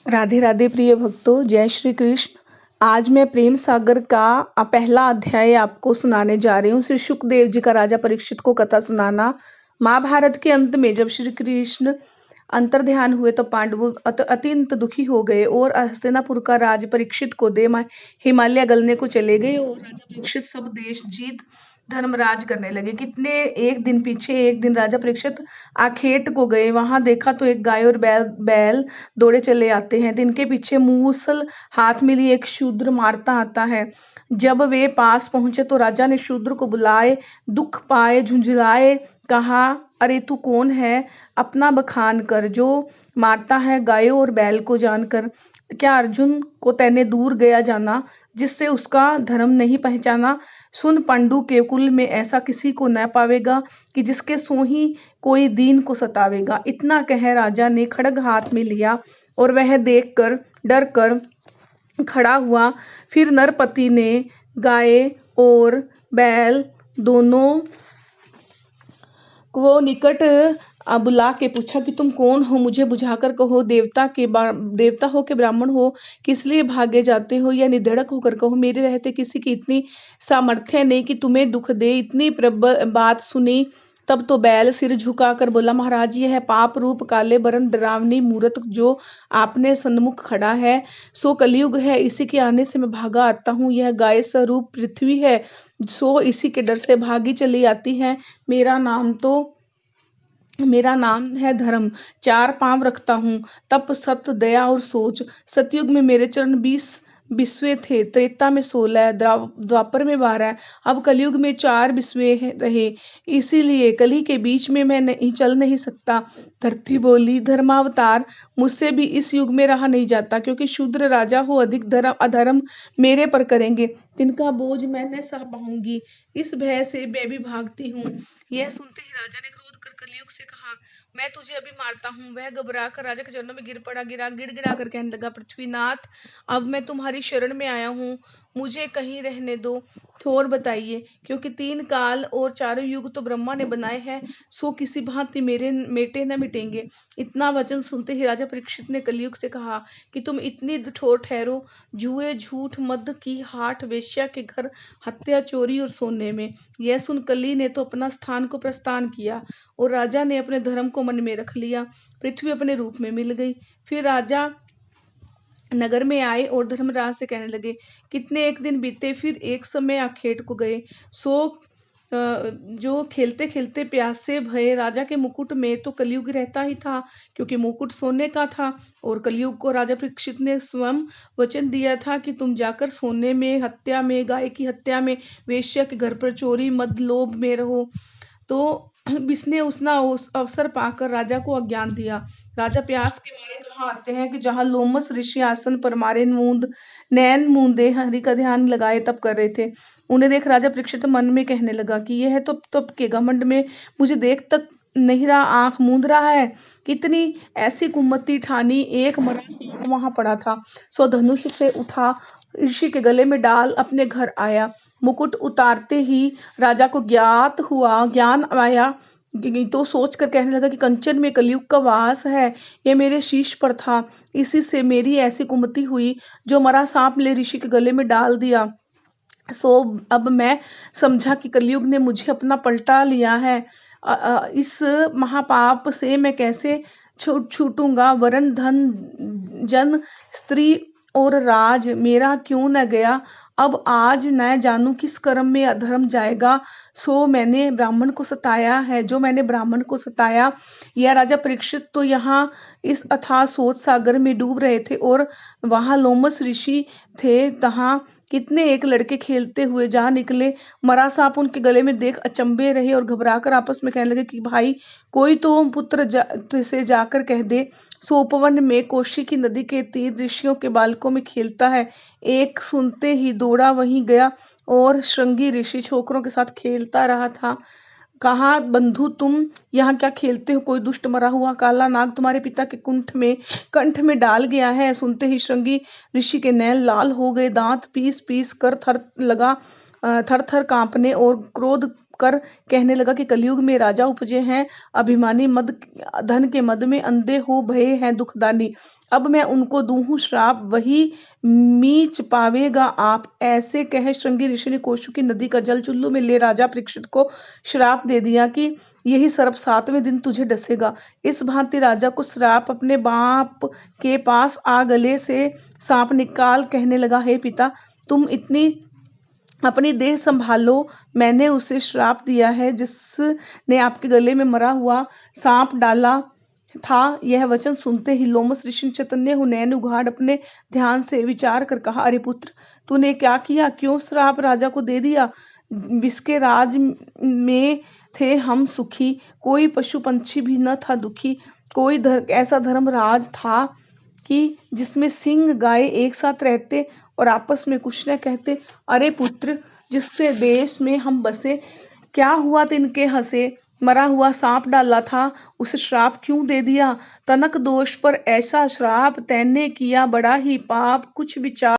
राधे राधे प्रिय भक्तों, जय श्री कृष्ण। आज मैं प्रेम सागर का पहला अध्याय आपको सुनाने जा रही हूँ। श्री शुकदेव जी का राजा परीक्षित को कथा सुनाना। महाभारत के अंत में जब श्री कृष्ण अंतर्ध्यान हुए तो पांडव अत्यंत दुखी हो गए और हस्तिनापुर का राज परीक्षित को दे हिमालय गलने को चले गए और राजा परीक्षित सब देश जीत धर्मराज करने लगे। कितने एक दिन पीछे एक दिन राजा परीक्षित आखेट को गए। वहां देखा तो एक गाय और बैल दौड़े चले आते हैं। दिन के पीछे मूसल हाथ में लिए एक शूद्र मारता आता है। जब वे पास पहुंचे तो राजा ने शूद्र को बुलाए, दुख पाए, झुंझलाए, कहा, अरे तू कौन है, अपना बखान कर। जो मारता है गायों और बैल को जानकर। क्या अर्जुन को तैने दूर गया जाना, जिससे उसका धर्म नहीं पहचाना। सुन, पांडु के कुल में ऐसा किसी को न पावेगा कि जिसके सोही कोई दीन को सतावेगा। इतना कह राजा ने खड्ग हाथ में लिया और वह देखकर डर कर खड़ा हुआ। फिर नरपति ने गाय और बैल दोनों को निकट बुला के पूछा कि तुम कौन हो, मुझे बुझाकर कहो। देवता हो कि ब्राह्मण हो, किस लिए भागे जाते हो, या निधड़क होकर कहो। मेरे रहते किसी की इतनी सामर्थ्य नहीं कि तुम्हें दुख दे। इतनी प्रबल बात सुनी तब तो बैल सिर झुकाकर बोला, महाराज, यह है पाप रूप काले बरन डरावनी मूरत जो आपने सन्मुख खड़ा है, सो कलयुग है। इसी के आने से मैं भागा आता हूँ। यह गाय स्वरूप पृथ्वी है, सो इसी के डर से भागी चली आती है। मेरा नाम है धर्म, 4 पांव रखता हूँ, तप, सत्य, दया और सोच। सतयुग में मेरे चरण 20 थे, त्रेता में 16, द्वापर में 12, अब कलयुग में 4 बिस्वे रहे। इसीलिए कली के बीच में मैं चल नहीं सकता। धरती बोली, धर्मावतार, मुझसे भी इस युग में रहा नहीं जाता, क्योंकि शूद्र राजा हो, अधिक अधर्म मेरे पर करेंगे, तिनका बोझ मैं न सह पाऊंगी। इस भय से मैं भी भागती हूँ। यह सुनते ही राजा ने क्रोध कर कलयुग से कहा, मैं तुझे अभी मारता हूँ। वह घबरा कर राजा के चरणों में गिर पड़ा। गिड़गिड़ा कर कहने लगा, पृथ्वीनाथ, अब मैं तुम्हारी शरण में आया हूँ, मुझे कहीं रहने दो, और बताइए, क्योंकि 3 काल और 4 युग तो ब्रह्मा ने बनाए हैं, सो किसी भांति मेरे मेटे न मिटेंगे। इतना वचन सुनते ही राजा परीक्षित ने कलयुग से कहा कि तुम इतनी ठोर ठहरो, जुए, झूठ, मद की हाट, वेश्या के घर, हत्या, चोरी और सोने में। यह सुन कली ने तो अपना स्थान को प्रस्थान किया और राजा ने अपने धर्म को मन में रख लिया। पृथ्वी अपने रूप में मिल गई। फिर राजा नगर में आए और धर्मराज से कहने लगे, कितने एक दिन बीते, फिर एक समय आखेट को गए। सो जो खेलते खेलते प्यासे भये। राजा के मुकुट में तो कलयुग रहता ही था, क्योंकि मुकुट सोने का था, और कलयुग को राजा परीक्षित ने स्वयं वचन दिया था कि तुम जाकर सोने में, हत्या में, गाय की हत्या में, वेश्या के घर पर चोरी, मद, लोभ में रहो। तो इसने उसना अवसर पाकर राजा को अज्ञान दिया। राजा प्यास के मारे कहाँ आते हैं कि जहाँ लोमस ऋषि आसन पर मारे नैन मूंदे हरि का ध्यान लगाए तप कर रहे थे। उन्हें देख राजा परीक्षित मन में कहने लगा कि यह तो तप के घमंड में मुझे देख तक नहीं रहा, आंख मूंद रहा है। कितनी ऐसी कुमति ठानी, एक मरा सांप वहां पड़ा था, सो धनुष से उठा, ऋषि के गले में डाल अपने घर आया। मुकुट उतारते ही राजा को ज्ञान आया, तो सोच कर कहने लगा कि कंचन में कलयुग का वास है, ये मेरे शीश पर था, इसी से मेरी ऐसी कुमति हुई, जो मरा सांप ले ऋषि के गले में डाल दिया। सो अब मैं समझा कि कलयुग ने मुझे अपना पलटा लिया है। इस महापाप से मैं कैसे छूटूंगा। वरन धन, जन, स्त्री और राज मेरा क्यों न गया। अब आज न जानू किस कर्म में अधर्म जाएगा। जो मैंने ब्राह्मण को सताया। यह राजा परीक्षित तो यहाँ इस अथाह सोच सागर में डूब रहे थे, और वहां लोमस ऋषि थे, तहां कितने एक लड़के खेलते हुए जा निकले। मरा सांप उनके गले में देख अचंभे रहे और घबराकर आपस में कहने लगे कि भाई, कोई तो पुत्र से जाकर कह दे, सो उपवन में कोशी की नदी के तीर ऋषियों के बालकों में खेलता है। एक सुनते ही दौड़ा वहीं गया, और श्रृंगी ऋषि छोकरों के साथ खेलता रहा था। कहा, बंधु, तुम यहाँ क्या खेलते हो? कोई दुष्ट मरा हुआ काला नाग तुम्हारे पिता के कंठ में डाल गया है। सुनते ही श्रृंगी ऋषि के नैन लाल हो गए, दांत पीस पीस कर थर थर कांपने और क्रोध कर कहने लगा कि कलयुग में राजा उपजे हैं, अभिमानी मद धन के मद में अंधे हो भये हैं दुखदानी। अब मैं उनको दूहूँ श्राप, वही मीच पावेगा आप। ऐसे कह श्रृंगी ऋषि ने कोशु की नदी का जल चुल्लू में ले राजा परीक्षित को श्राप दे दिया कि यही सर्प 7वें दिन तुझे डसेगा। इस भांति राजा को श्राप अपने बाप के पास आ गले से सांप निकाल कहने लगा, हे पिता, तुम इतनी अपनी देह संभालो, मैंने उसे श्राप दिया है जिसने आपके गले में मरा हुआ सांप डाला था। यह वचन सुनते ही लोमस ऋषि चैतन्य हुनैन उघाड़ अपने ध्यान से विचार कर कहा, अरे पुत्र, तूने क्या किया? क्यों श्राप राजा को दे दिया? विश्व राज में थे हम सुखी, कोई पशु पंछी भी न था दुखी। कोई ऐसा धर्म राज था कि जिसमें सिंह गाय एक साथ रहते और आपस में कुछ न कहते। अरे पुत्र, जिससे देश में हम बसे, क्या हुआ तिनके हंसे? मरा हुआ सांप डाला था, उसे श्राप क्यों दे दिया? तनक दोष पर ऐसा श्राप, तैने किया बड़ा ही पाप। कुछ विचार